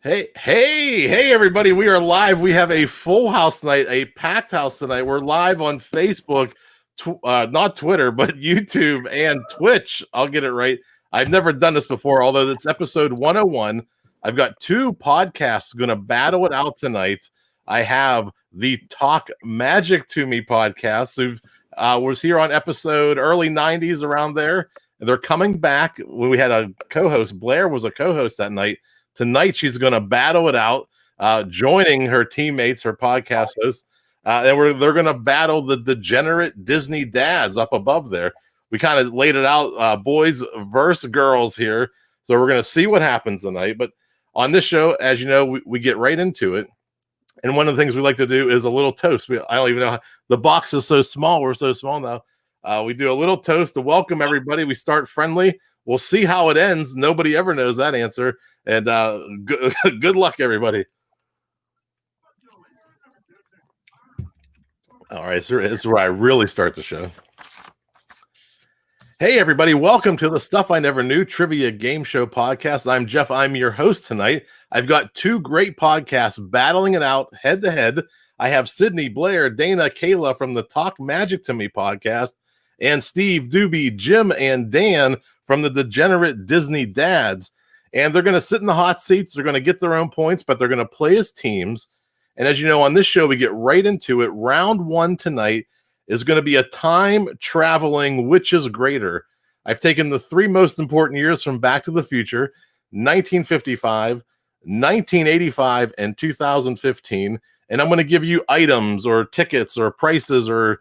Hey, everybody. We are live. We have a full house tonight, a packed house tonight. We're live on Facebook, not Twitter, but YouTube and Twitch. I'll get it right. I've never done this before, although it's episode 101. I've got two podcasts going to battle it out tonight. I have the Talk Magic to Me podcast, who was here on episode early 90s around there. And they're coming back. When we had a co-host, Blair was a co-host that night. Tonight, she's going to battle it out, joining her teammates, her podcast hosts, and they're going to battle the Degenerate Disney Dads up above there. We kind of laid it out, boys versus girls here, so we're going to see what happens tonight. But on this show, as you know, we get right into it, and one of the things we like to do is a little toast. I don't even know how, the box is so small. We're so small now. We do a little toast to welcome everybody. We start friendly. We'll see how it ends. Nobody ever knows that answer. And good luck, everybody. All right, so this is where I really start the show. Hey, everybody. Welcome to the Stuff I Never Knew Trivia Game Show podcast. I'm Jeff. I'm your host tonight. I've got two great podcasts battling it out head to head. I have Sydney, Blair, Dana, Kayla from the Talk Magic to Me podcast, and Steve, Doobie, Jim, and Dan from the Degenerate Disney Dads. And they're going to sit in the hot seats. They're going to get their own points, but they're going to play as teams. And as you know, on this show, we get right into it. Round one tonight is going to be a time traveling which is greater. I've taken the three most important years from Back to the Future, 1955, 1985, and 2015. And I'm going to give you items or tickets or prices or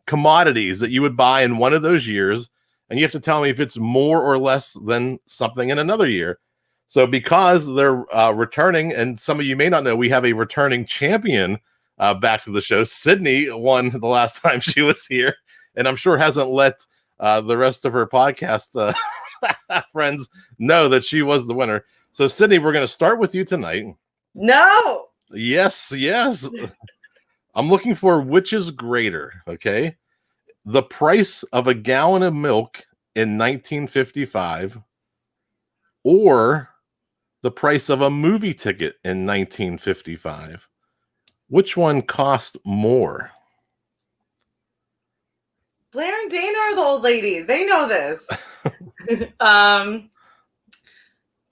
commodities that you would buy in one of those years. And you have to tell me if it's more or less than something in another year. So because they're returning, and some of you may not know, we have a returning champion back to the show. Sydney won the last time she was here, and I'm sure hasn't let the rest of her podcast friends know that she was the winner. So Sydney, we're going to start with you tonight. No. Yes. I'm looking for which is greater, okay? The price of a gallon of milk in 1955 or the price of a movie ticket in 1955. Which one cost more? Blair and Dana are the old ladies. They know this. A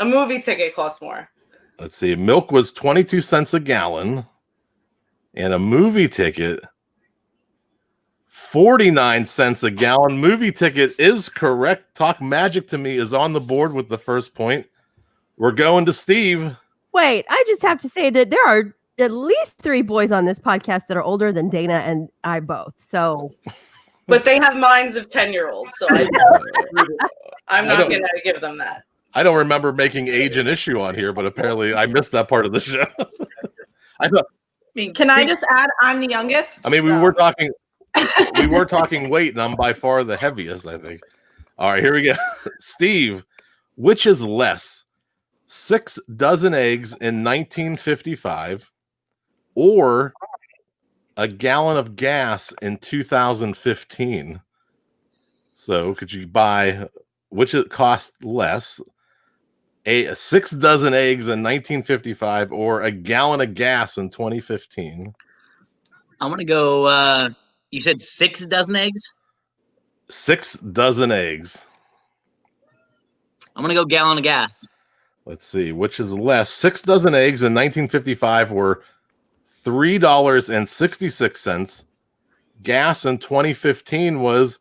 movie ticket costs more. Let's see. Milk was 22 cents a gallon and a movie ticket 49 cents a gallon. Movie ticket is correct. Talk Magic to Me is on the board with the first point. We're going to Steve. Wait, I just have to say that there are at least three boys on this podcast that are older than Dana and I both. So, but they have minds of 10-year-olds. So I'm not going to give them that. I don't remember making age an issue on here, but apparently I missed that part of the show. Can I just add? I'm the youngest. I mean, we were talking weight, and I'm by far the heaviest, I think. All right, here we go. Steve, which is less, 6 dozen eggs in 1955 or a gallon of gas in 2015? So could you buy, which it cost less, a 6 dozen eggs in 1955 or a gallon of gas in 2015? I'm going to go... You said 6 dozen eggs? 6 dozen eggs. I'm going to go gallon of gas. Let's see, which is less. 6 dozen eggs in 1955 were $3.66. Gas in 2015 was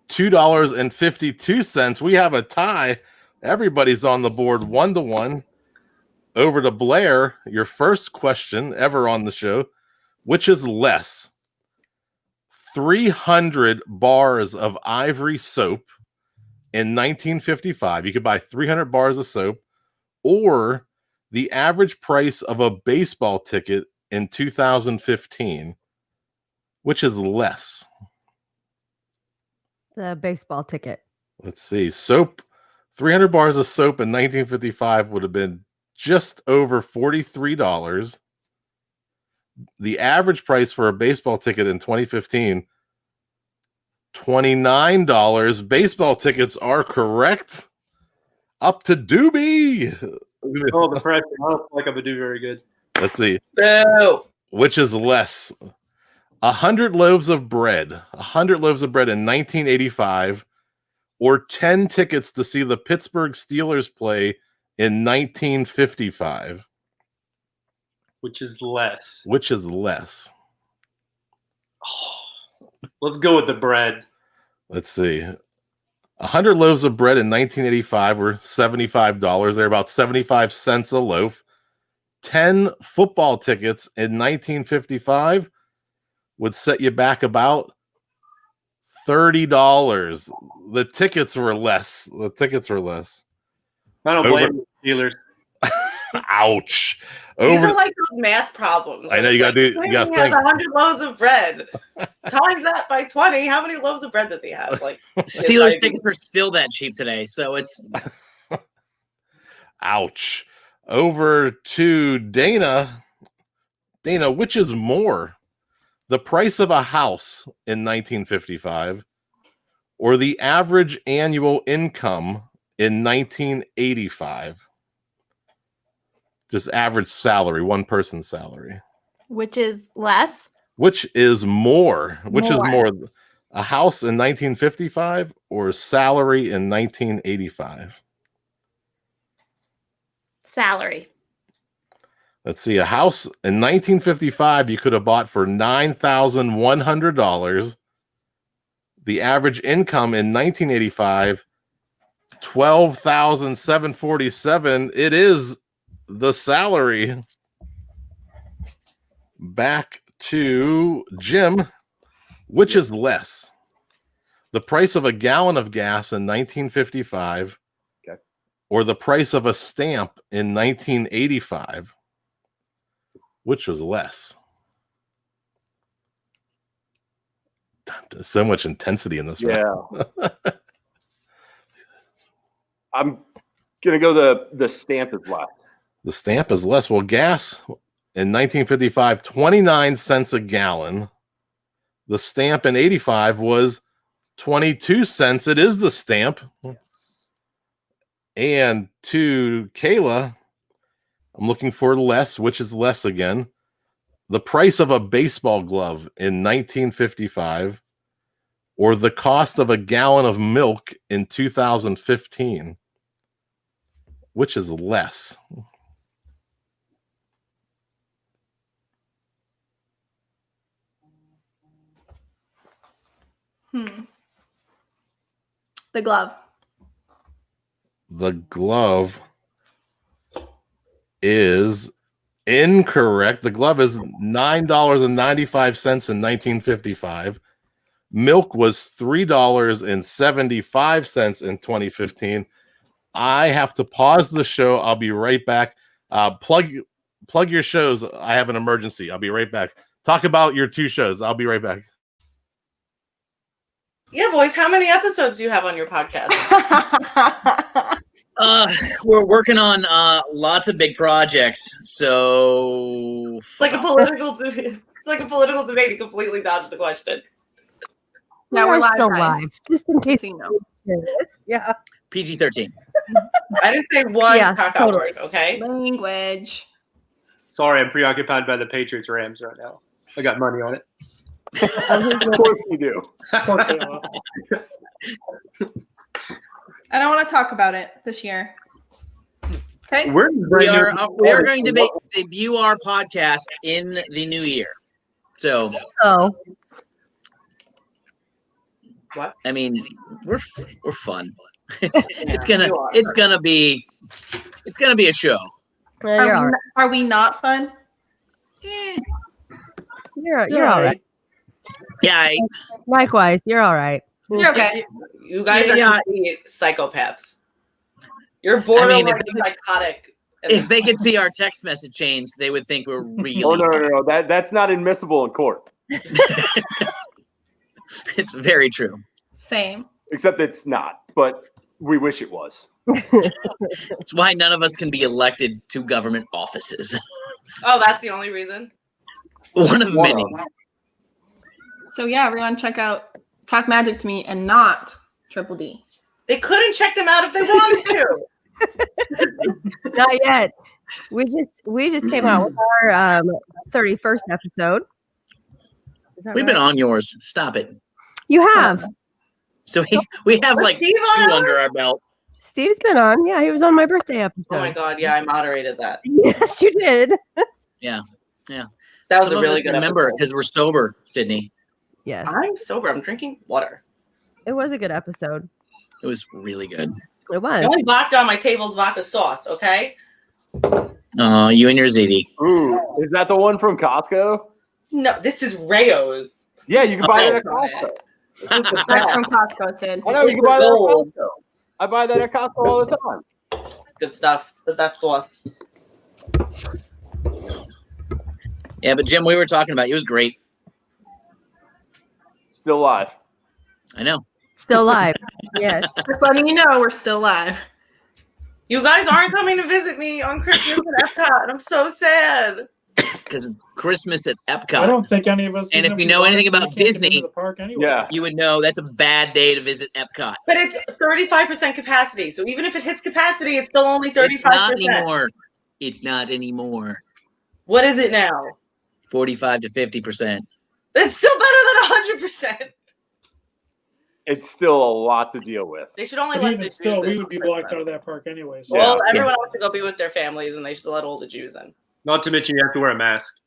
$2.52. We have a tie. Everybody's on the board 1-1. Over to Blair, your first question ever on the show. Which is less? 300 bars of Ivory soap in 1955. You could buy 300 bars of soap, or the average price of a baseball ticket in 2015. Which is less? the baseball ticket. Let's see. Soap, 300 bars of soap in 1955 would have been just over $43. The average price for a baseball ticket in 2015, $29. Baseball tickets are correct. Up to Doobie. Oh, the pressure. I don't feel like I'm gonna do very good. Let's see. Boo. Which is less? 100 loaves of bread. 100 loaves of bread in 1985, or 10 tickets to see the Pittsburgh Steelers play in 1955. Which is less? Which is less? Oh, let's go with the bread. Let's see. 100 loaves of bread in 1985 were $75. They're about 75 cents a loaf. 10 football tickets in 1955 would set you back about $30. The tickets were less. I don't blame the Steelers. Ouch. These are like those math problems. I know you got to do. You got to he has think. 100 loaves of bread. Times that by 20. How many loaves of bread does he have? Like Steelers tickets are still that cheap today, so it's. Ouch. Over to Dana. Dana, which is more? The price of a house in 1955 or the average annual income in 1985? Just average salary, one person's salary. Which is less? Which is more? Which is more? A house in 1955 or salary in 1985? Salary. Let's see. A house in 1955 you could have bought for $9,100. The average income in 1985, $12,747. It is the salary. Back to Jim. Which is less? The price of a gallon of gas in 1955 or the price of a stamp in 1985? Which was less? There's so much intensity in this round. I'm gonna go the stamp is less. The stamp is less. Well, gas in 1955, 29 cents a gallon. The stamp in 85 was 22 cents. It is the stamp. And to Kayla, I'm looking for less, which is less again. The price of a baseball glove in 1955 or the cost of a gallon of milk in 2015. Which is less? The glove. The glove is incorrect. The glove is $9.95 in 1955. Milk was $3.75 in 2015. I have to pause the show. I'll be right back. Plug your shows. I have an emergency. I'll be right back. Talk about your two shows. I'll be right back. Yeah, boys, how many episodes do you have on your podcast? We're working on lots of big projects, so It's like a political debate. It's like a political debate. You completely dodged the question. Now we're live, still guys. live, just in case you know. Yeah. PG-13. I didn't say one Yeah, cock totally. word, okay? Language. Sorry, I'm preoccupied by the Patriots Rams right now. I got money on it. Of course you do. I don't want to talk about it this year. Okay. We're We are going to debut our podcast in the new year. So, Oh, I mean, we're fun. It's gonna be a show. Are we not fun? You're all right. Yeah, Likewise, you're all right. You're okay. You guys are complete psychopaths. You're I borderline mean, psychotic. if they could see our text message chains, they would think we're really. Oh no. That's not admissible in court. It's very true. Same. Except it's not, but we wish it was. It's why none of us can be elected to government offices. Oh, that's the only reason? One of many. So yeah, everyone check out Talk Magic to Me and not Triple D. They couldn't check them out if they wanted to. Not yet. We just came out with our 31st episode. Is that We've right? been on yours. Stop it. You have. So we have like Steve 2 on under our belt. Steve's been on. Yeah, he was on my birthday episode. Oh my god, yeah, I moderated that. Yes, you did. That was Some a of really us good remember episode. because we're sober, Sydney. Yes, I'm sober. I'm drinking water. it was a good episode. It was really good. It was. The only vodka on my table is vodka sauce, okay? Oh, you and your ZD. Ooh, is that the one from Costco? No, this is Rayo's. Yeah, you can buy that at Oh, Costco. This is the That's from best. Costco, Sid. I know you can buy that at Gold. Costco. I buy that at Costco all the time. Good stuff. The best sauce. Yeah, but Jim, we were talking about it was great. Still live. I know. Still live. Yes. Just letting you know we're still live. You guys aren't coming to visit me on Christmas at Epcot, and I'm so sad. Because Christmas at I Epcot, don't think any of us. And even if you we know wanted anything to, about we can't get into Disney- the park anyway. Yeah. you would know that's a bad day to visit Epcot. But it's 35% capacity, so even if it hits capacity, it's still only 35%. It's not anymore. It's not anymore. What is it now? 45 to 50%. That's still better than 100%. It's still a lot to deal with. They should only But let even the still, Jews we in would be for blocked Christmas. out of that park anyway. So. Well, Yeah. everyone has to go be with their families, and they should let all the Jews in. Not to mention you have to wear a mask.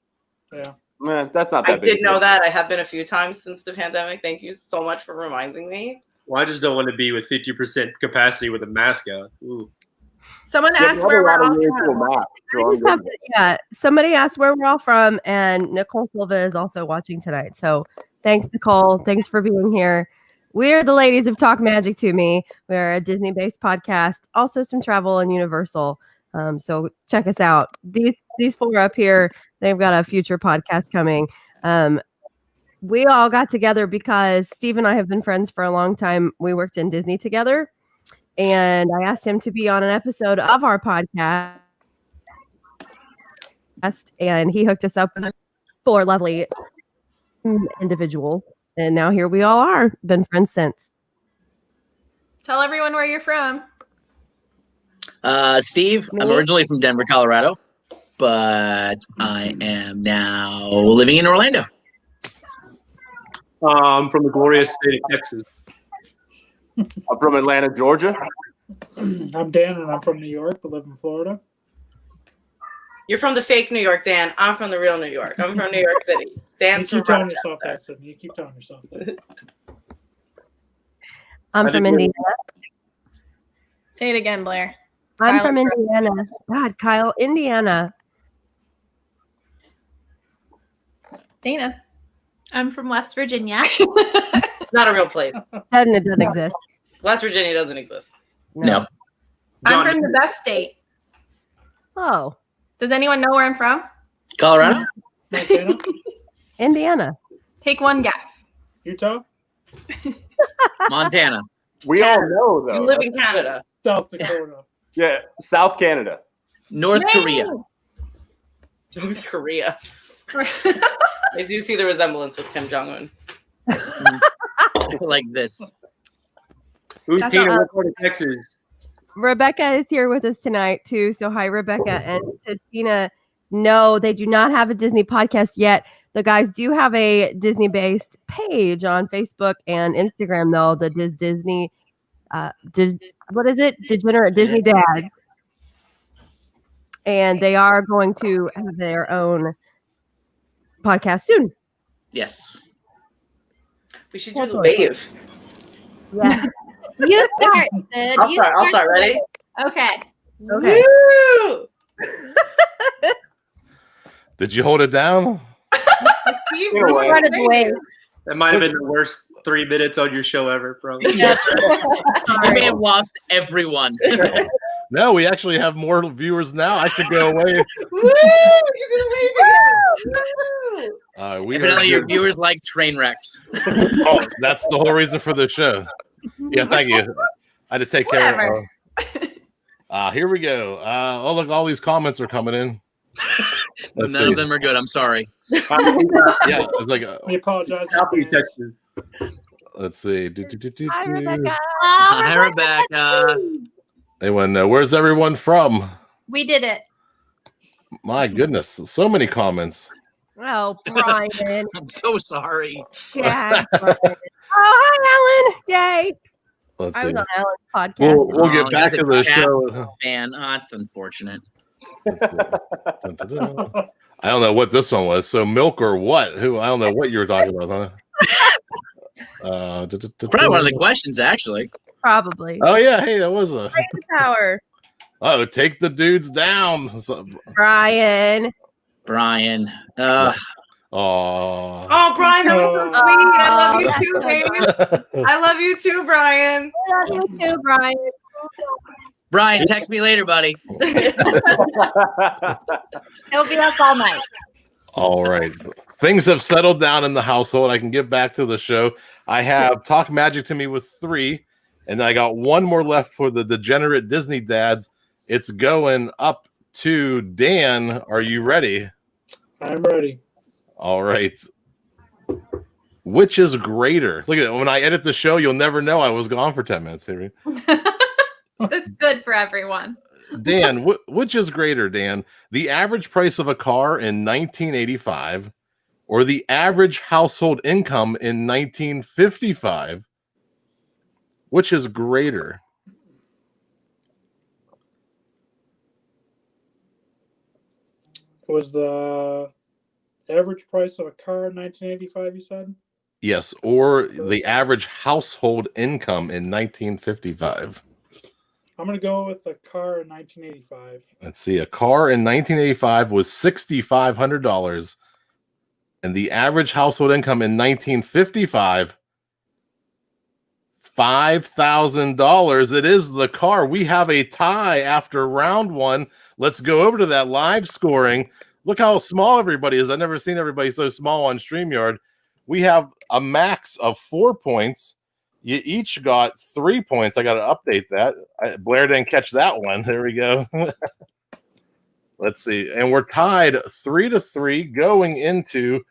Yeah. Man, that's not I that big. did know that. I have been a few times since the pandemic. Thank you so much for reminding me. Well, I just don't want to be with 50% capacity with a mask on. Ooh. Someone asked where we're all from. I just have to- yeah, somebody asked where we're all from, and Nicole Silva is also watching tonight. So thanks, Nicole. Thanks for being here. We're the ladies of Talk Magic to Me. We're a Disney-based podcast, also some travel and Universal. So check us out. These 4 up here, they've got a future podcast coming. We all got together because Steve and I have been friends for a long time. We worked in Disney together, and I asked him to be on an episode of our podcast, and he hooked us up with 4 lovely individuals. And now here we all are. Been friends since. Tell everyone where you're from. Me? Steve, I'm originally from Denver, Colorado, but I am now living in Orlando. I'm from the glorious state of Texas. I'm from Atlanta, Georgia. I'm Dan, and I'm from New York, but live in Florida. You're from the fake New York, Dan. I'm from the real New York. I'm from New York City. You Dan's from keep telling Rochester. yourself that, Sydney. You keep telling yourself that. I'm I from didn't Indiana. Say it again, Blair. I'm Kyle. from Indiana. God, Kyle, Indiana. Dana. I'm from West Virginia. Not a real place. It doesn't exist. West Virginia doesn't exist. No. I'm from the best state. Oh, Does anyone know where I'm from? Colorado? Montana? Indiana. Take one guess. Utah? Montana. We all know, though. You live in Canada. South Dakota. Yeah, South Canada. North Korea. North Korea. I do see the resemblance with Kim Jong-un. Like this. Who's That's Tina? all- What part of Texas? Rebecca is here with us tonight too. So hi, Rebecca, and to Tina. No, they do not have a Disney podcast yet. The guys do have a Disney-based page on Facebook and Instagram, though. The Disney, what is it? Degenerate Disney Dads, and they are going to have their own podcast soon. Yes. We should do the wave. Yeah. You start, Sid. I'll You start. I'll start. Ready? Okay. Okay. Woo! Did you hold it down? Steve, In a way. Started the wave. That might have been the worst 3 minutes on your show ever, probably. You may have lost everyone. No, we actually have more viewers now. I should go away. Woo! You did a wave again. Woo! We Evidently, your are, viewers like train wrecks. oh, that's the whole reason for the show. Yeah, thank you. I had to take care of. Here we go. Oh, look, all these comments are coming in. Let's None see. of them are good. I'm sorry. Yeah, it's like We apologize. in Southeast advance. Texas. let's see. Hi, Rebecca. Hi, Rebecca. Anyone know where's everyone from? We did it. My goodness, so many comments. Oh, Brian. I'm so sorry. Yeah. Brian. Oh, hi, Alan. Yay. Let's I see. was on Alan's podcast. We'll get Oh, back he's to a the chat show. Man, that's unfortunate. Let's see. Dun, dun, dun. I don't know what this one was. So milk or what? I don't know what you were talking about, huh? Probably one of the questions, actually. Probably. Oh yeah, hey, that was a. Tower. Oh, take the dudes down. Brian. Brian. Oh. Oh, Brian, that was so sweet. I love you too, babe. I love you too, Brian. I love you too, Brian. Brian, text me later, buddy. He'll be up all night. All right. Things have settled down in the household. I can get back to the show. I have Talk Magic to Me with 3, and I got one more left for the Degenerate Disney Dads. It's going up to Dan. Are you ready? I'm ready. All right. Which is greater? Look at it. When I edit the show, you'll never know I was gone for 10 minutes. Here. That's good for everyone. Dan, which is greater, Dan? The average price of a car in 1985 or the average household income in 1955? Which is greater? Was the average price of a car in 1985, you said? Yes, or the average household income in 1955. I'm going to go with the car in 1985. Let's see. A car in 1985 was $6,500. And the average household income in 1955, $5,000. It is the car. We have a tie after round 1. Let's go over to that live scoring. Look how small everybody is. I've never seen everybody so small on StreamYard. We have a max of 4 points. You each got 3 points. I got to update that. Blair didn't catch that one. There we go. Let's see. And we're tied 3-3 going into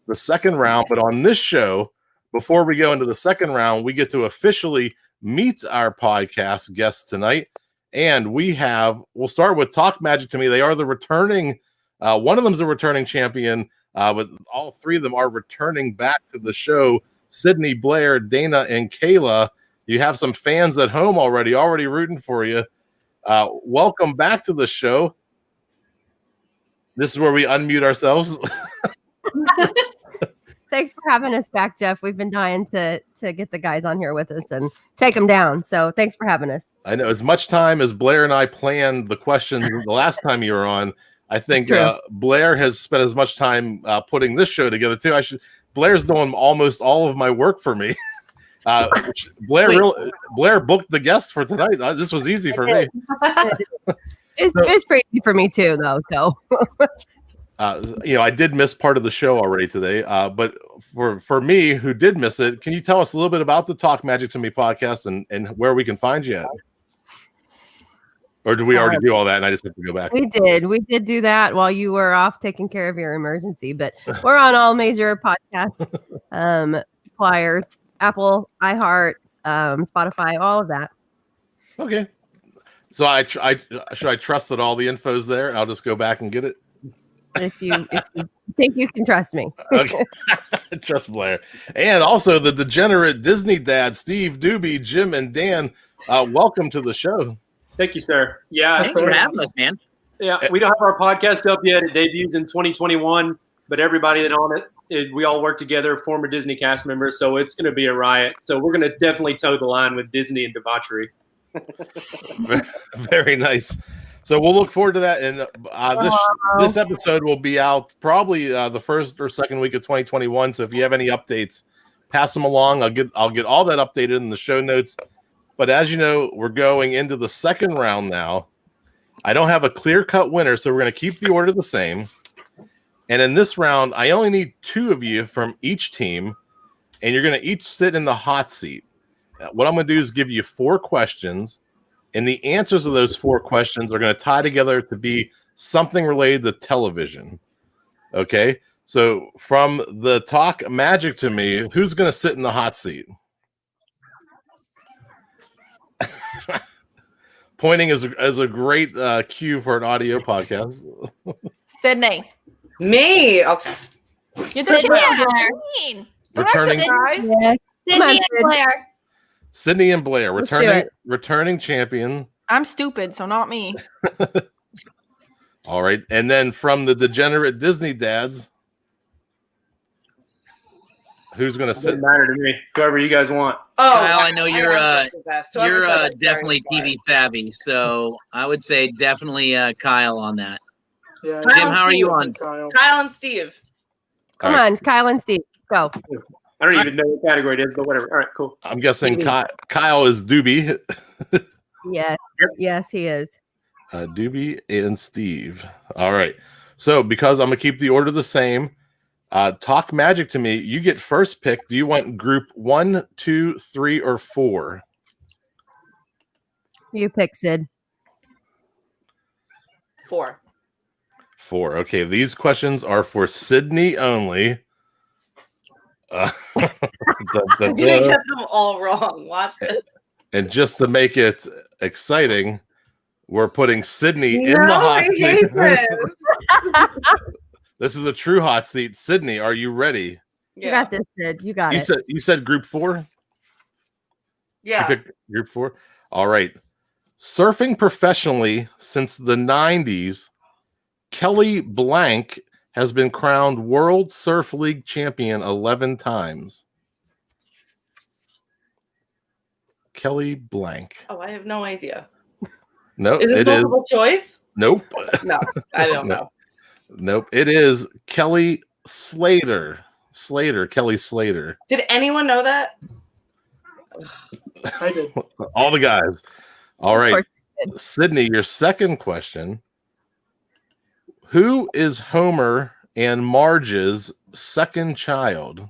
the second round. But on this show, before we go into the second round, we get to officially meet our podcast guests tonight. And we'll start with Talk Magic to Me. They are the returning, one of them is a returning champion, but all 3 of them are returning back to the show. Sydney, Blair, Dana, and Kayla. You have some fans at home already rooting for you. Welcome back to the show. This is where we unmute ourselves. Thanks for having us back, Jeff. We've been dying to get the guys on here with us and take them down. So thanks for having us. I know as much time as Blair and I planned the questions the last time you were on. I think Blair has spent as much time putting this show together too. Blair's doing almost all of my work for me. Blair booked the guests for tonight. This was easy for me. It was pretty easy for me too, though. So. I did miss part of the show already today, but for me who did miss it, can you tell us a little bit about the Talk Magic to Me podcast and where we can find you at? Or did we already do all that and I just have to go back? We did do that while you were off taking care of your emergency, but we're on all major podcast suppliers, Apple, iHeart, Spotify, all of that. Okay. So should I trust that all the info's there and I'll just go back and get it? If you think you can trust me. Okay. Trust Blair. And also the Degenerate Disney Dad, Steve, Doobie, Jim, and Dan. Welcome to the show. Thank you, sir. Yeah. Thanks for having us, man. Yeah, we don't have our podcast up yet. It debuts in 2021, but everybody that's on it, we all work together, former Disney cast members, so it's going to be a riot. So we're going to definitely toe the line with Disney and debauchery. Very nice. So we'll look forward to that, and this episode will be out probably the first or second week of 2021. So if you have any updates, pass them along. I'll get all that updated in the show notes. But as you know, we're going into the second round now. I don't have a clear-cut winner, so we're going to keep the order the same. And in this round, I only need 2 of you from each team, and you're going to each sit in the hot seat. What I'm going to do is give you 4 questions. And the answers to those 4 questions are going to tie together to be something related to television. Okay? So from the Talk Magic to Me, who's going to sit in the hot seat? Pointing is a great cue for an audio podcast. Sydney. Me. Okay. You're the Sydney champ. and Blair. Returning Surprise. Yeah. Come on, Sydney and Sid. Blair. Sydney and Blair, Let's do returning champion. I'm stupid, so not me. All right, and then from the Degenerate Disney Dads, who's going to sit? Doesn't matter to me. Whoever you guys want. Oh, Kyle, I know you're Whoever said it, definitely sorry. TV savvy, so I would say definitely Kyle on that. Yeah, Jim, how are you on? Kyle. Kyle and Steve. Come All right. on, Kyle and Steve. Go. I don't even know what category it is, but whatever. All right, cool. I'm guessing Kyle is Doobie. Yes. Yes, he is. Doobie and Steve. All right. So because I'm going to keep the order the same, talk magic to me. You get first pick. Do you want group 1, 2, 3, or 4? You pick, Sid. 4. 4. Okay. These questions are for Sydney only. I'm gonna get them all wrong. Watch this. And just to make it exciting, we're putting Sydney in the hot I seat. hate this. This is a true hot seat. Sydney, are you ready? You got this, Sid. You got it. You said group 4? Yeah. You picked group 4? All right. Surfing professionally since the 90s, Kelly Blank has been crowned World Surf League champion 11 times. Kelly Blank. Oh, I have no idea. No, Is it multiple choice? Nope. No, I don't know. Nope. It is Kelly Slater. Kelly Slater. Did anyone know that? I did. All the guys. All Of right. course you did. Sydney, your second question. Who is Homer and Marge's second child?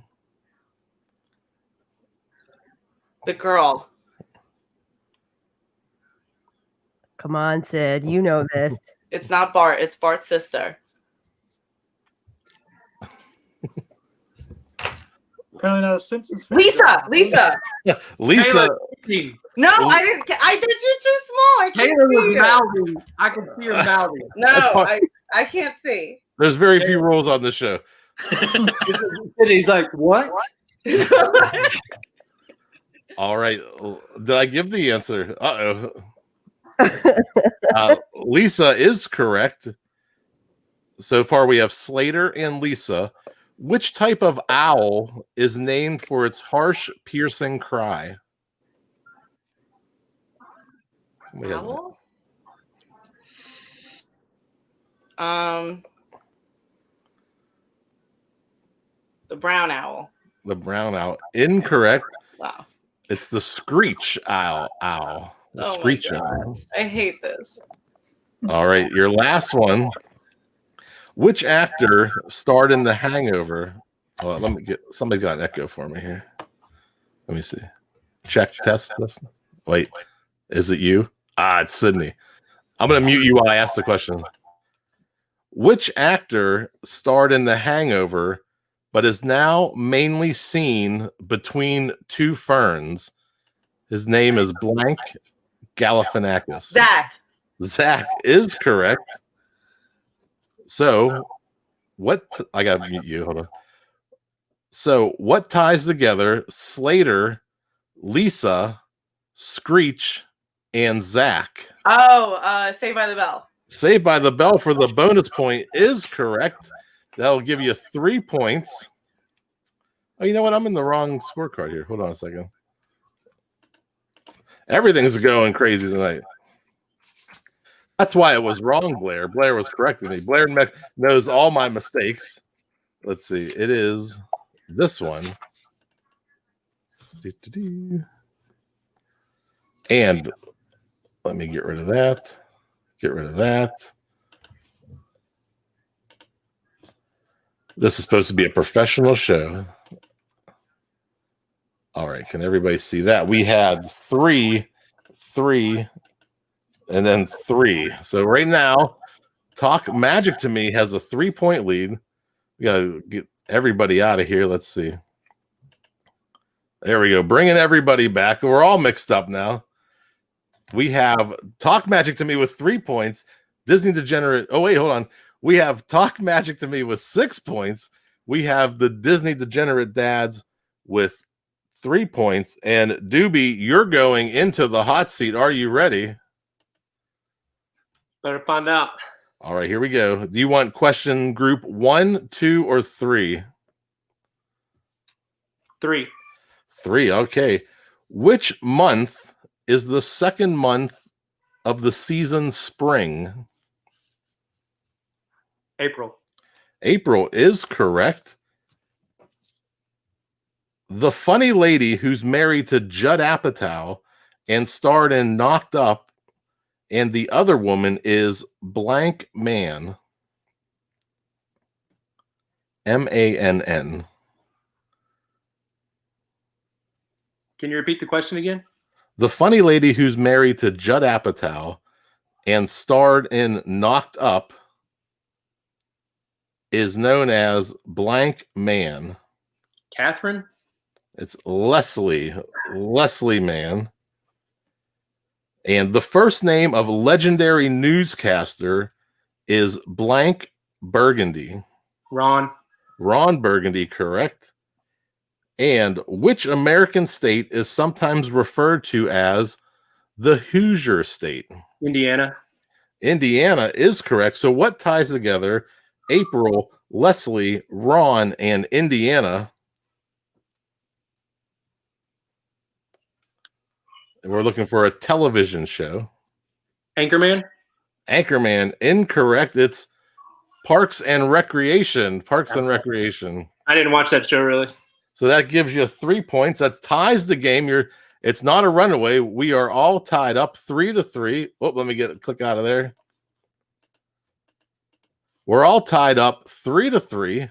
The girl. Come on, Sid. You know this. It's not Bart. It's Bart's sister. Apparently not a Simpsons fan. Lisa. Lisa. No, I didn't. I did you too small. I can't Taylor see was you. mouthing. I can see her mouthing. That's No, part- I can't see. There's very few rules on this show. And he's like, what? All right. Did I give the answer? Uh-oh. Lisa is correct. So far, we have Slater and Lisa. Which type of owl is named for its harsh, piercing cry? Somebody has that. Owl? The brown owl. The brown owl. Incorrect. Wow. It's the screech owl. The Oh my screech God. owl. I hate this. All right, your last one. Which actor starred in The Hangover? Well, let me get somebody's got an echo for me here. Let me see. Check test this. Wait, is it you? It's Sydney. I'm gonna mute you while I ask the question. Which actor starred in The Hangover, but is now mainly seen between two ferns? His name is blank Galifianakis. Zach is correct. So, I gotta mute you. Hold on. So, what ties together Slater, Lisa, Screech, and Zach? Oh, Saved by the Bell. Saved by the Bell for the bonus point is correct. That'll give you 3 points. Oh, you know what? I'm in the wrong scorecard here. Hold on a second. Everything's going crazy tonight. That's why it was wrong, Blair. Blair was correcting me. Blair knows all my mistakes. Let's see. It is this one. And let me get rid of that. Get rid of that. This is supposed to be a professional show. All right. Can everybody see that? We had 3, and then 3. So right now, Talk Magic to Me has a 3-point lead. We got to get everybody out of here. Let's see. There we go. Bringing everybody back. We're all mixed up now. We have Talk Magic to Me with 3 points. Disney Degenerate. Oh, wait, hold on. We have Talk Magic to Me with 6 points. We have the Disney Degenerate Dads with 3 points. And Doobie, you're going into the hot seat. Are you ready? Better find out. All right, here we go. Do you want question group 1, 2, or 3? 3. 3, okay. Which month is the second month of the season spring? April. April is correct. The funny lady who's married to Judd Apatow and starred in Knocked Up, and the other woman is blank man. MANN. Can you repeat the question again? The funny lady who's married to Judd Apatow and starred in Knocked Up is known as blank man. Catherine? It's Leslie Mann. And the first name of legendary newscaster is blank Burgundy. Ron Burgundy, correct. And which American state is sometimes referred to as the Hoosier state? Indiana. Indiana is correct. So what ties together April, Leslie, Ron, and Indiana? And we're looking for a television show. Anchorman? Anchorman, incorrect. It's Parks and Recreation. Parks and Recreation. I didn't watch that show, really. So that gives you 3 points. That ties the game. It's not a runaway. We are all tied up 3-3. Oh, let me click out of there. We're all tied up 3-3.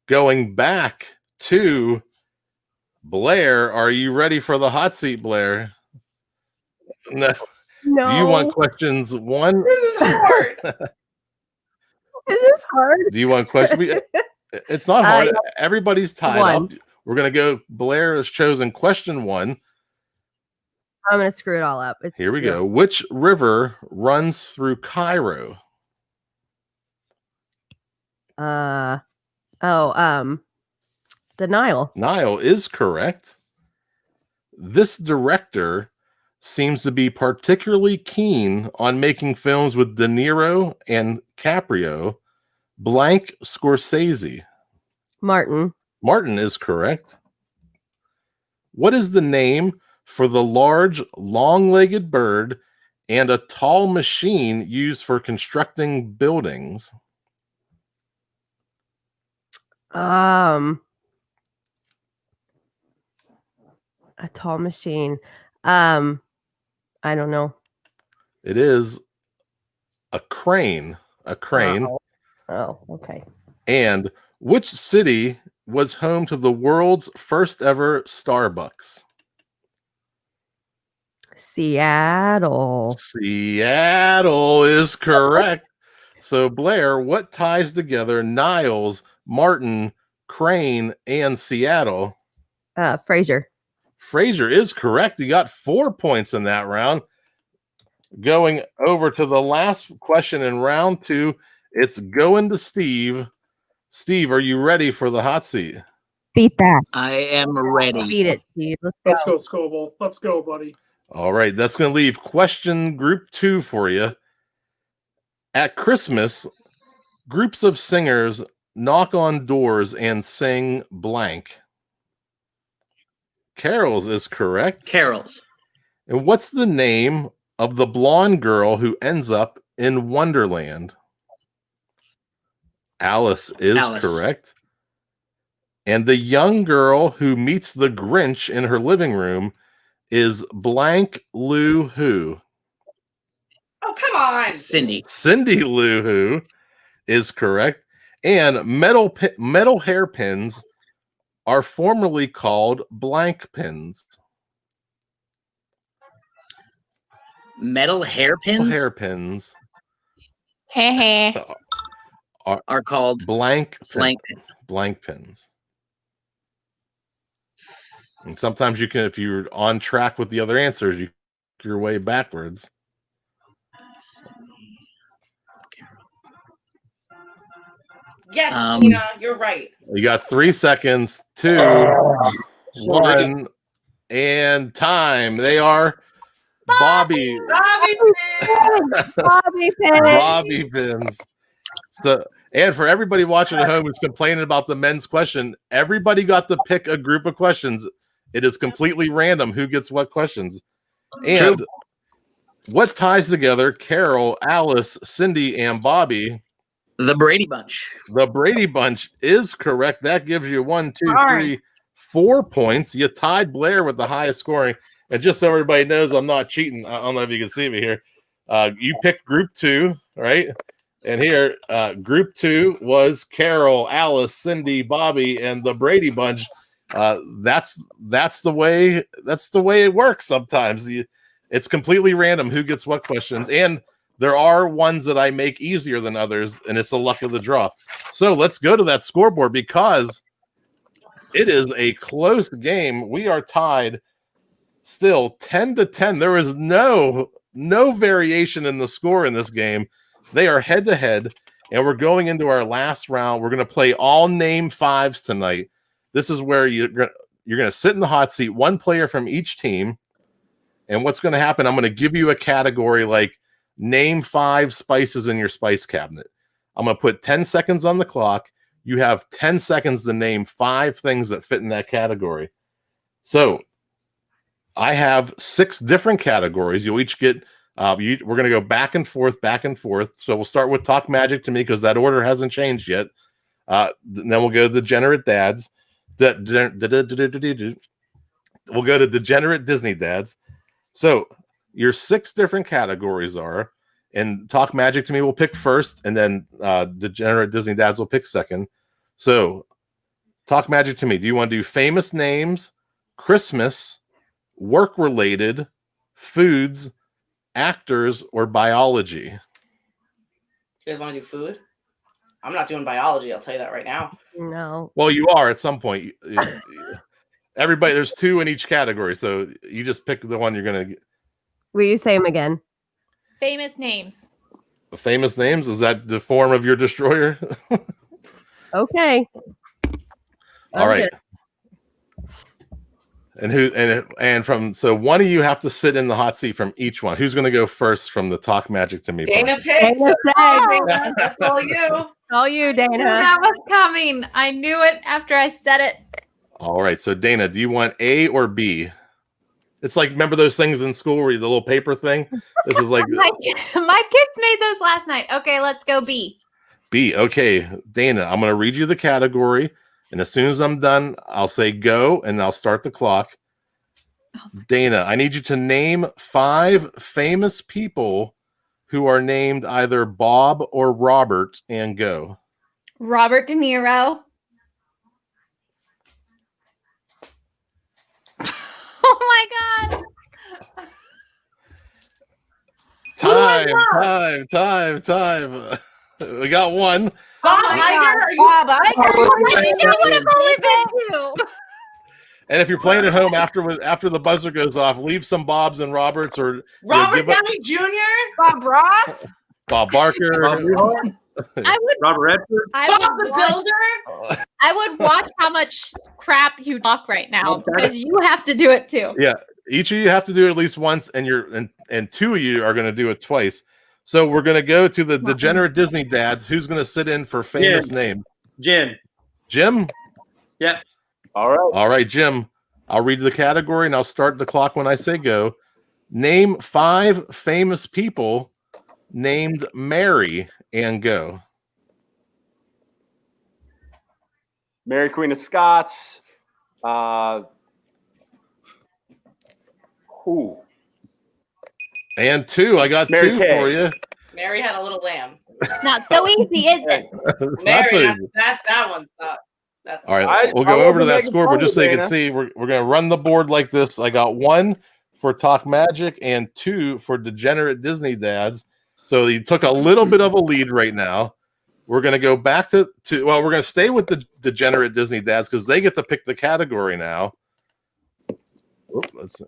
Going back to Blair. Are you ready for the hot seat, Blair? No. Do you want questions 1? This is hard. Is this hard? Do you want questions? It's not hard. Everybody's tied 1. up. We're going to go. Blair has chosen question 1. I'm going to screw it all up. Here we go. Which river runs through Cairo? The Nile. Nile is correct. This director seems to be particularly keen on making films with De Niro and Caprio. Blank Scorsese. Martin is correct. What is the name for the large, long-legged bird and a tall machine used for constructing buildings? A tall machine. I don't know. It is a crane. Oh, okay. And which city was home to the world's first ever Starbucks? Seattle. Seattle is correct. So, Blair, what ties together Niles, Martin, Crane, and Seattle? Fraser. Fraser is correct. You got 4 points in that round. Going over to the last question in round 2, it's going to Steve. Steve, are you ready for the hot seat? Beat that. I am ready. Beat it, Steve. Let's go, Scoble. Let's go, buddy. All right, that's going to leave question group 2 for you. At Christmas, groups of singers knock on doors and sing blank. Carols is correct. Carols. And what's the name of the blonde girl who ends up in Wonderland? Alice is correct. And the young girl who meets the Grinch in her living room is blank Lou Who. Oh, come on. Cindy. Cindy Lou Who is correct. And metal hairpins are formerly called blank pins. Metal hairpins? Hairpins are called blank pins. Blank pins. And sometimes you can, if you're on track with the other answers, you work your way backwards. Yes, Tina, you're right. You got 3 seconds, 2, 1, and time. They are Bobby pins. So, and for everybody watching at home who's complaining about the men's question, everybody got to pick a group of questions. It is completely random who gets what questions. And True. what ties together Carol, Alice, Cindy, and Bobby? The Brady Bunch. The Brady Bunch is correct. That gives you 1, 2, Darn. 3, 4 points. You tied Blair with the highest scoring. And just so everybody knows, I'm not cheating. I don't know if you can see me here. You picked group 2, right? And here, group 2 was Carol, Alice, Cindy, Bobby, and the Brady Bunch. That's the way it works sometimes. It's completely random who gets what questions. And there are ones that I make easier than others, and it's the luck of the draw. So let's go to that scoreboard because it is a close game. We are tied still 10-10. There is no variation in the score in this game. They are head to head, and we're going into our last round. We're going to play all name fives tonight. This is where you're going to sit in the hot seat, one player from each team. And what's going to happen, I'm going to give you a category like name 5 spices in your spice cabinet. I'm going to put 10 seconds on the clock. You have 10 seconds to name 5 things that fit in that category. So I have 6 different categories. You'll each get, we're going to go back and forth. So we'll start with Talk Magic to Me because that order hasn't changed yet. Then we'll go to Degenerate Dads. We'll go to Degenerate Disney Dads. So your 6 different categories are, and Talk Magic to Me will pick first, and then Degenerate Disney Dads will pick second. So Talk Magic to Me. Do you want to do famous names, Christmas, work-related, foods, actors, or biology? You guys want to do food? I'm not doing biology. I'll tell you that right now. No. Well, you are at some point. Everybody, there's 2 in each category, so you just pick the one you're going to get. Will you say them again? Famous names. Famous names? Is that the form of your destroyer? Okay. All right. And so one of you have to sit in the hot seat from each one. Who's going to go first from the Talk Magic to Me? Dana part? picked. Dana Dana, that's all you. All you, Dana. That was coming. I knew it after I said it. All right. So Dana, do you want A or B? It's like, remember those things in school where the little paper thing? This is like My kids made those last night. Okay, let's go B. B. Okay, Dana, I'm going to read you the category. And as soon as I'm done, I'll say go, and I'll start the clock. Dana, I need you to name 5 famous people who are named either Bob or Robert, and go. Robert De Niro. Oh my God. Time. We got one. Bob my Iger? Are you Bob Iger? I think that would have only been 2. And if you're playing at home after the buzzer goes off, leave some Bobs and Roberts or Robert Downey Jr.? Bob Ross? Bob Barker. I would Robert Redford. Bob the Builder? I would watch how much crap you talk right now because you have to do it too. Yeah, each of you have to do it at least once, and 2 of you are going to do it twice. So we're going to go to the Degenerate Disney Dads. Who's going to sit in for famous name? Jim. Jim? Yeah. All right, Jim. I'll read the category, and I'll start the clock when I say go. Name 5 famous people named Mary, and go. Mary Queen of Scots. Who? And 2. I got Mary 2 Kay. for you. Mary had a little lamb. It's not so easy, is it? It's not Mary, so easy. that one sucked. All right, we'll go over to that scoreboard just so you can see. We're going to run the board like this. I got 1 for Talk Magic and 2 for Degenerate Disney Dads. So you took a little bit of a lead right now. We're going to go back to we're going to stay with the Degenerate Disney Dads because they get to pick the category now. Let's see.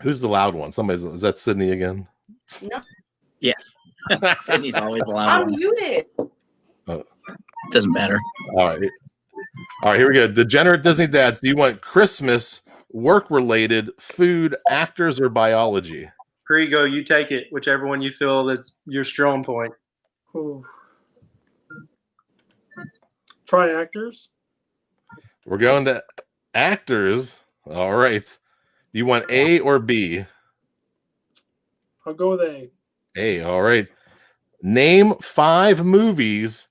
Who's the loud one? Is that Sydney again? No, Yes. Sydney's always the loud I'm one. muted. Doesn't matter. All right. All right, here we go. Degenerate Disney Dads. Do you want Christmas, work-related, food, actors, or biology? Krigo, you take it. Whichever one you feel is your strong point. Ooh. Try actors. We're going to actors. All right. Do you want A or B? I'll go with A. A. All right. Name 5 movies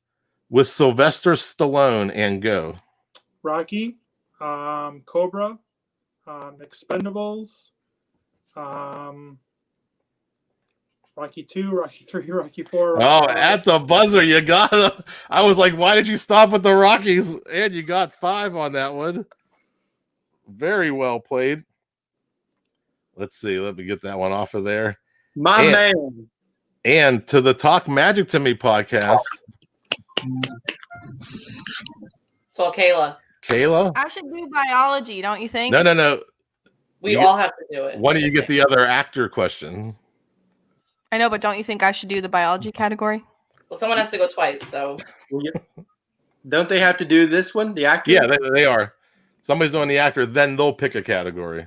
with Sylvester Stallone and go. Rocky, Cobra, Expendables, Rocky 2, Rocky 3, Rocky 4. Rocky Oh, 5. at the buzzer, you got it. I was like, why did you stop at the Rockies? And you got 5 on that one. Very well played. Let's see. Let me get that one off of there. My man. And to the Talk Magic to Me podcast. It's all Kayla. Kayla? I should do biology, don't you think? No. We You all have to do it. Why don't you get the other actor question? I know, but don't you think I should do the biology category? Well, someone has to go twice, so Don't they have to do this one? The actor? Yeah, they are. Somebody's doing the actor, then they'll pick a category.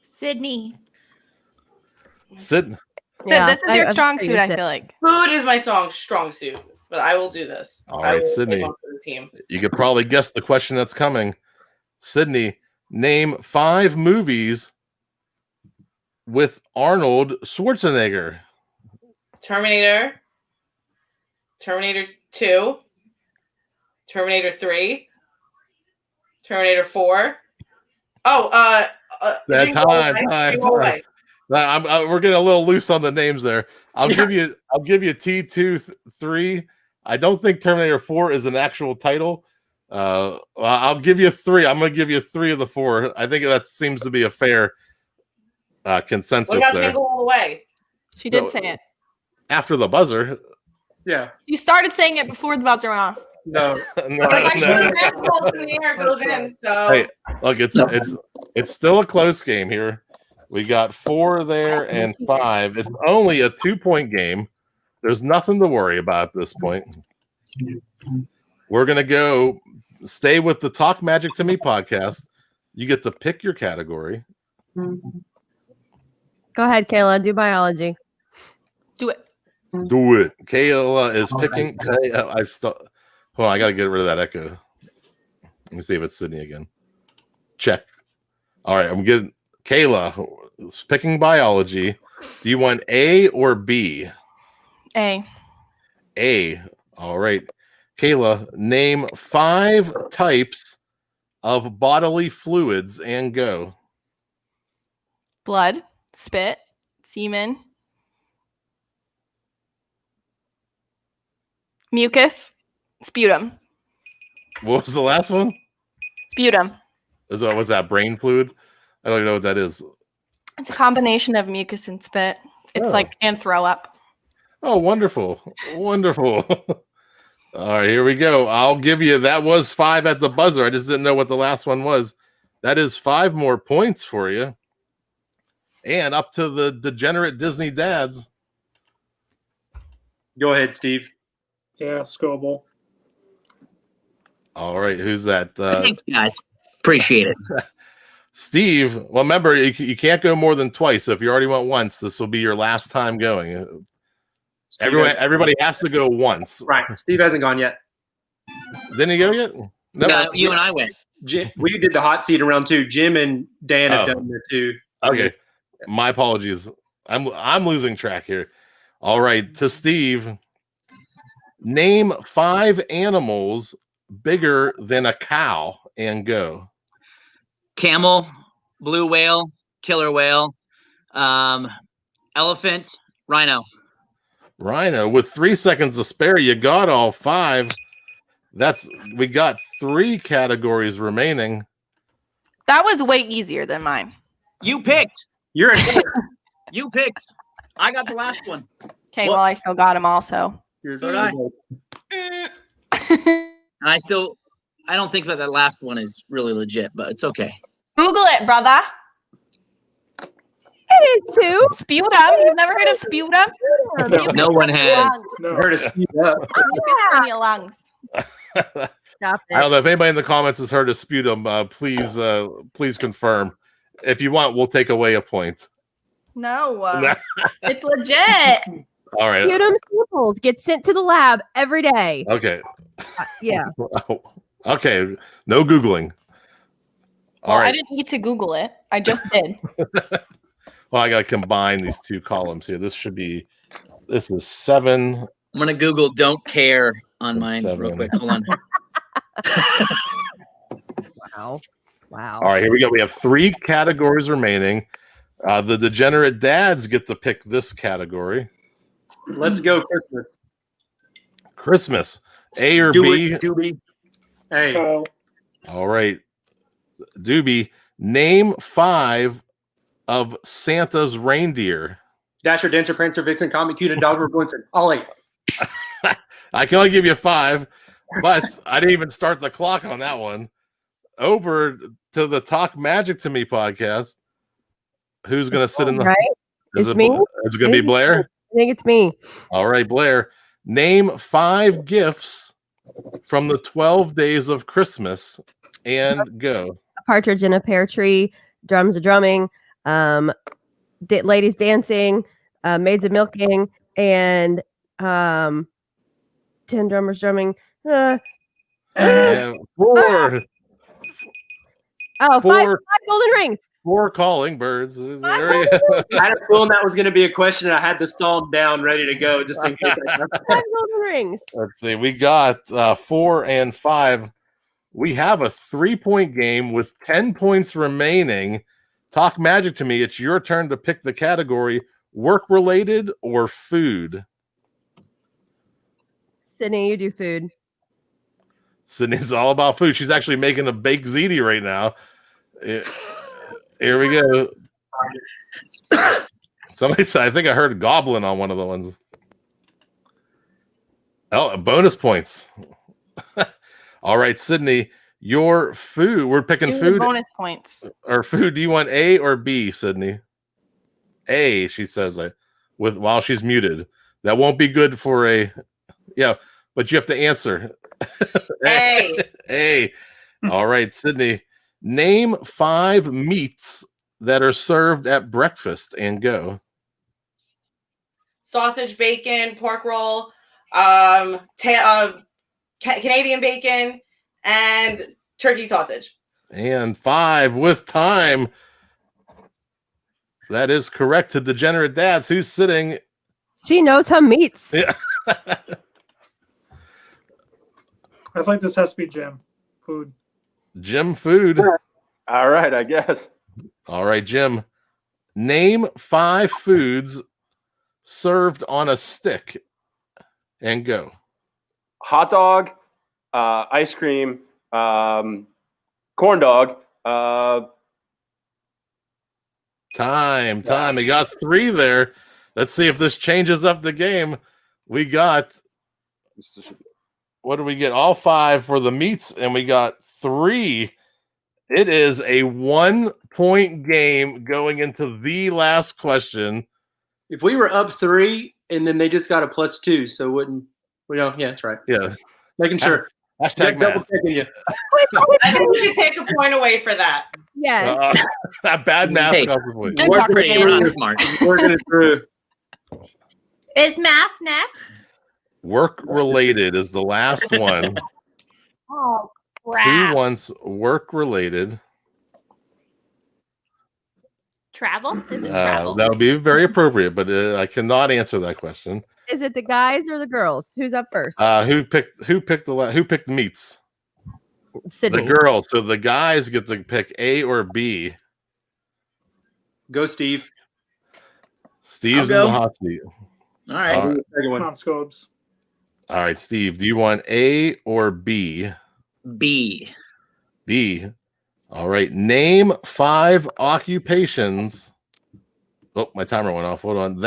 Sydney. Sid. Sid, this is your I'm strong sure suit, you I said- feel like. food is my strong suit, but I will do this. All I right, will Sydney. take one for the team. You could probably guess the question that's coming. Sydney, name 5 movies with Arnold Schwarzenegger. Terminator 2, Terminator 3, Terminator 4. That Jingle time. We're getting a little loose on the names there. I'll give you T2 3. I don't think Terminator 4 is an actual title. I'll give you 3. I'm going to give you 3 of the 4. I think that seems to be a fair consensus What about there. Jingle All the Way? She did No. say it. After the buzzer. Yeah. You started saying it before the buzzer went off. No. No, But if I shoot no. a basketball in the air, it goes in. So Hey, look, it's still a close game here. We got 4 there and 5. It's only a 2-point game. There's nothing to worry about at this point. We're gonna stay with the Talk Magic to Me podcast. You get to pick your category. Go ahead, Kayla. Do biology. Do it. Do it. Kayla is picking. Hold on, I gotta get rid of that echo. Let me see if it's Sydney again. Check. All right, I'm getting Kayla is picking biology. Do you want A or B? A. A. All right. Kayla, name 5 types of bodily fluids and go. Blood, spit, semen, mucus, sputum. What was the last one? Sputum. Was that brain fluid? I don't even know what that is. It's a combination of mucus and spit. It's and throw up. Oh, wonderful. Wonderful. All right, here we go. I'll give you that was 5 at the buzzer. I just didn't know what the last one was. That is 5 more points for you. And up to the Degenerate Disney Dads. Go ahead, Steve. Yeah, Scoble. All right, who's that? Thanks, guys. Appreciate it. Steve. Well, remember, you can't go more than twice. So if you already went once, this will be your last time going. Everybody has to go once. Right. Steve hasn't gone yet. Didn't he go yet? No, you and I went. We did the hot seat around 2. Jim and Dan have done the 2. Okay. My apologies. I'm losing track here. All right, to Steve. Name 5 animals bigger than a cow and go. Camel, blue whale, killer whale, elephant, rhino. Rhino, with 3 seconds to spare, you got all 5. We got 3 categories remaining. That was way easier than mine. You picked. You're an You picked. I got the last one. Okay, well, I still got them also. So did I. And I don't think that last one is really legit, but it's okay. Google it, brother. is too. Sputum. You've never heard of sputum? No one has. No. Heard of speed up. Mucus from your lungs. Stop I don't it. know if anybody in the comments has heard of sputum. Please confirm. If you want, we'll take away a point. No, it's legit. All right. Sputum samples get sent to the lab every day. Okay. Yeah. Okay. No Googling. All Well, I right. didn't need to Google it. I just did. Well, I got to combine these two columns here. This is 7. I'm gonna Google "don't care" on mine real 7. quick. Hold on. Wow. Wow. All right, here we go. We have 3 categories remaining. The Degenerate Dads get to pick this category. Let's go Christmas. Christmas. A or Do B? it, Doobie. Hey, Kyle. All right. Doobie, name 5 of Santa's reindeer. Dasher, Dancer, Prancer, Vixen, Comet, Cute, and Dogger, Blitzen. All 8. I can only give you 5, but I didn't even start the clock on that one. Over to the Talk Magic to Me podcast. Who's going to sit in the... Right? Is It's it, me? is it going to be Blair? I think it's me. All right, Blair. Name 5 gifts from the 12 days of Christmas and go. A partridge in a pear tree, drums a drumming, ladies dancing, maids a milking, and 10 drummers drumming. And 4 five Four. golden rings. 4 calling birds. There you- I had a feeling that was going to be a question. I had the song down ready to go just in case. 5 golden rings. Let's see. We got 4 and 5. We have a 3-point game with 10 points remaining. Talk Magic to Me. It's your turn to pick the category: work-related or food. Sydney, you do food. Sydney's all about food. She's actually making a baked ziti right now. Here we go. Somebody said, I think I heard goblin on one of the ones. Oh, bonus points. All right, Sydney, your food. We're picking Do the food bonus points. or food. Do you want A or B, Sydney? A, she says, while she's muted. That won't be good for a, yeah, but you have to answer. Hey, A. All right, Sydney. Name 5 meats that are served at breakfast and go. sausage, bacon, pork roll, Canadian bacon, and turkey sausage. And 5 with time. That is correct to Degenerate Dads. Who's sitting? She knows her meats. Yeah. I think this has to be Jim. Food. Jim Food. All right, I guess. All right, Jim. Name 5 foods served on a stick and go. Hot dog, ice cream, corn dog. Time. We got 3 there. Let's see if this changes up the game. We got, what do we get? All 5 for the meats, and we got 3. It is a 1-point game going into the last question. If we were up 3 and then they just got a +2, so wouldn't we? Don't. Yeah, that's right. Yeah. Making sure. Hashtag Double math. checking you. I think we should take a point away for that. Yes. Bad math. Hey. Possibly. We're pretty smart. Working it through. Is math next? Work related is the last one. Oh, Who crap. wants work related? Travel? Is it travel? That would be very appropriate, but I cannot answer that question. Is it the guys or the girls? Who's up first? Who picked meats? Sydney. The girls. So the guys get to pick A or B. Go, Steve. Steve's in I'll the go. hot seat. All right. All right. Second Come one. on, Scobes. All right, Steve. Do you want A or B? B. B. All right. Name 5 occupations. Oh, my timer went off. Hold on.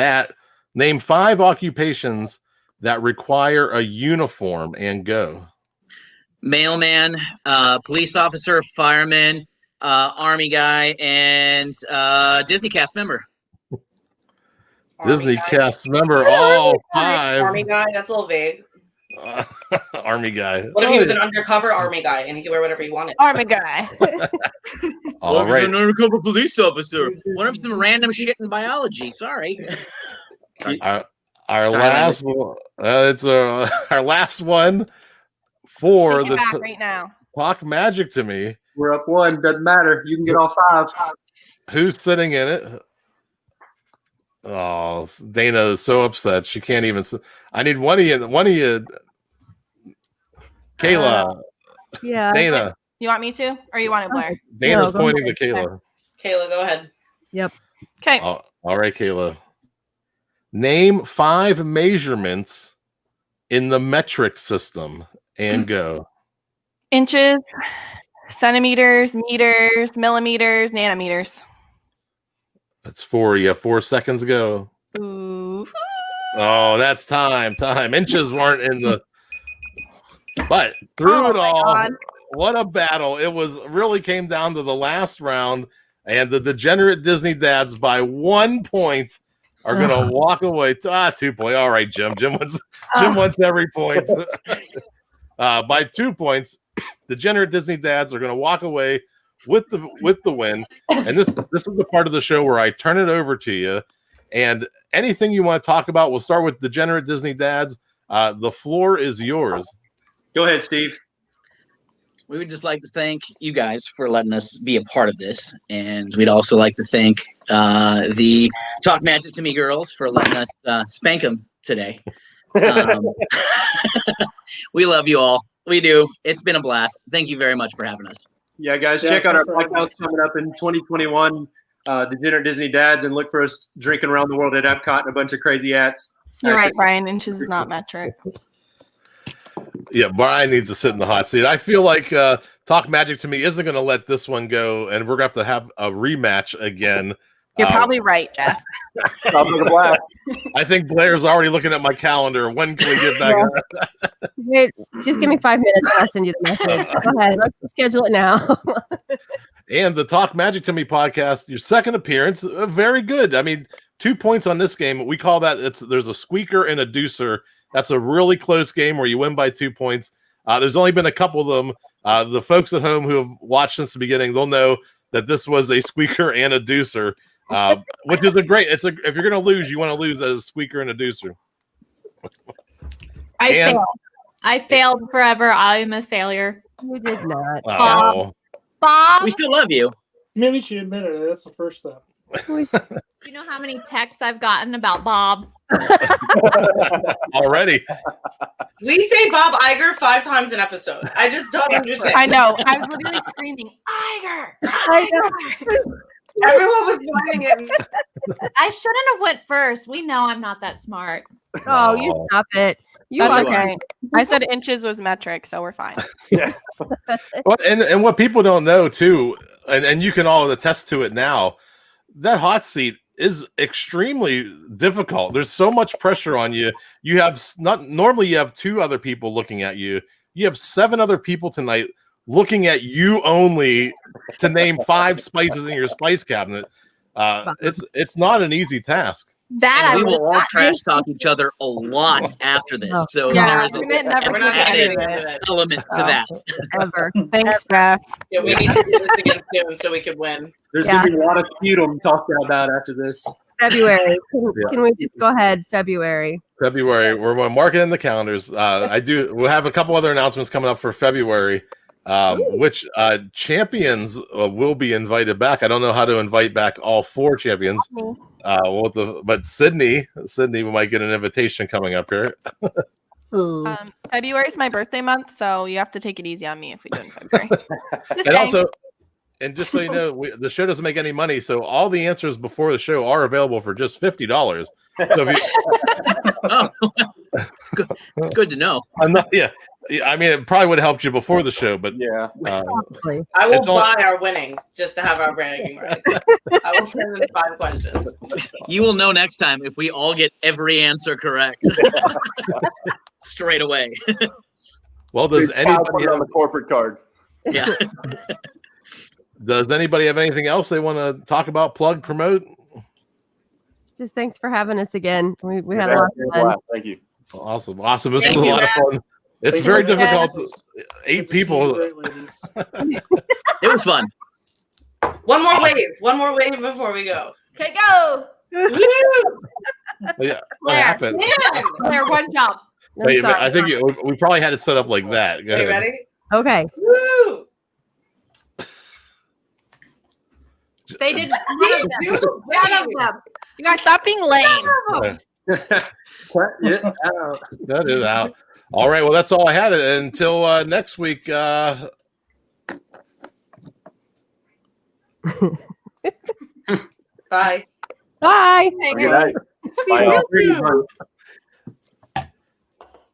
Name 5 occupations that require a uniform and go. Mailman, police officer, fireman, army guy, and Disney cast member. Disney guy. cast member, all 5. Army guy. That's a little vague. Army guy. What if he was an undercover army guy and he could wear whatever he wanted? Army guy. All right. an undercover police officer. What if some random shit in biology? Sorry. Our last one. It's our last one for Take it the back right now. Talk Magic to Me. We're up 1. Doesn't matter. You can get all 5. Who's sitting in it? Oh, Dana is so upset. She can't even. I need one of you. Kayla. Yeah. Dana. You want me to? Or you want it, Blair? Dana's go pointing to ahead. Kayla. Kayla, go ahead. Yep. Okay. All right, Kayla. Name 5 measurements in the metric system and go. Inches, centimeters, meters, millimeters, nanometers. That's 4. You have 4 seconds to go. Ooh. Oh, that's time. Inches weren't in the. But through it all, God. what a battle. It really came down to the last round, and the Degenerate Disney Dads by 1 point are going to walk away. 2 points. All right, Jim. Jim wants every point. By 2 points, the Degenerate Disney Dads are going to walk away with the win. And this is the part of the show where I turn it over to you. And anything you want to talk about, we'll start with Degenerate Disney Dads. The floor is yours. Go ahead, Steve. We would just like to thank you guys for letting us be a part of this. And we'd also like to thank the Talk Magic to Me girls for letting us spank them today. We love you all. We do. It's been a blast. Thank you very much for having us. Yeah, guys, check out our podcast coming up in 2021, Degenerate Disney Dads, and look for us drinking around the world at Epcot and a bunch of crazy hats. You're right, Brian. Inches is not metric. Yeah, Brian needs to sit in the hot seat. I feel like Talk Magic to Me isn't going to let this one go, and we're going to have a rematch again. You're probably right, Jeff. I think Blair's already looking at my calendar. When can we get back? Wait, just give me 5 minutes and I'll send you the message. Go ahead. Let's schedule it now. And the Talk Magic to Me podcast, your second appearance, very good. I mean, 2 points on this game. We call that there's a squeaker and a deucer. That's a really close game where you win by 2 points. There's only been a couple of them. The folks at home who have watched since the beginning, they'll know that this was a squeaker and a deucer, which is if you're going to lose, you want to lose as a squeaker and a deucer. I failed forever. I'm a failure. You did not. Oh. Bob, We still love you. Maybe she admitted it. That's the first step. you know how many texts I've gotten about Bob? Already. We say Bob Iger 5 times an episode. I just don't understand. I know. I was literally screaming, Iger! I know. Everyone was wanting it. I shouldn't have went first. We know I'm not that smart. Oh, you stop it. You That's are okay. I said inches was metric, so we're fine. Well, and what people don't know too, and you can all attest to it now, that hot seat is extremely difficult. There's so much pressure on you. You have normally you have 2 other people looking at you. You have 7 other people tonight looking at you only to name 5 spices in your spice cabinet. It's not an easy task. That And I we will will all trash talk each other a lot after this. So Yeah, there is we're never We're not gonna added do that. element to that. ever. Thanks, Jeff. Yeah, we need to do this again soon so we can win. There's going to be a lot of sputum talked about after this. February. Can we just go ahead? February. February. We're going to mark it in the calendars. We'll have a couple other announcements coming up for February, which champions will be invited back. I don't know how to invite back all 4 champions. But Sydney, we might get an invitation coming up here. February is my birthday month, so you have to take it easy on me if we do it in February. And just so you know, the show doesn't make any money, so all the answers before the show are available for just $50. So It's good to know. I mean, it probably would have helped you before the show, but Yeah. I will buy our winning just to have our bragging rights. I will send them 5 questions. You will know next time if we all get every answer correct. Straight away. Well, does Put anybody it on the corporate card? Yeah. Does anybody have anything else they want to talk about, plug, promote? Just thanks for having us again. We had a lot of fun. Thank you. Awesome. This was Thank a you, lot of fun. It's Thank very you. difficult. Good 8 to see you, people. great ladies. It was fun. One more wave before we go. Okay, go. Woo! Yeah, what Claire. happened? Man. Claire, one jump. I'm Wait, sorry. I think we probably had it set up like that. Go Are you ahead. ready? Okay. Woo! They did none of them. Do the None of wave. them. You guys stop being lame. Yeah. That is out. All right. Well, that's all I had. Until next week. Bye. Bye. Good night. See Bye, you all. soon.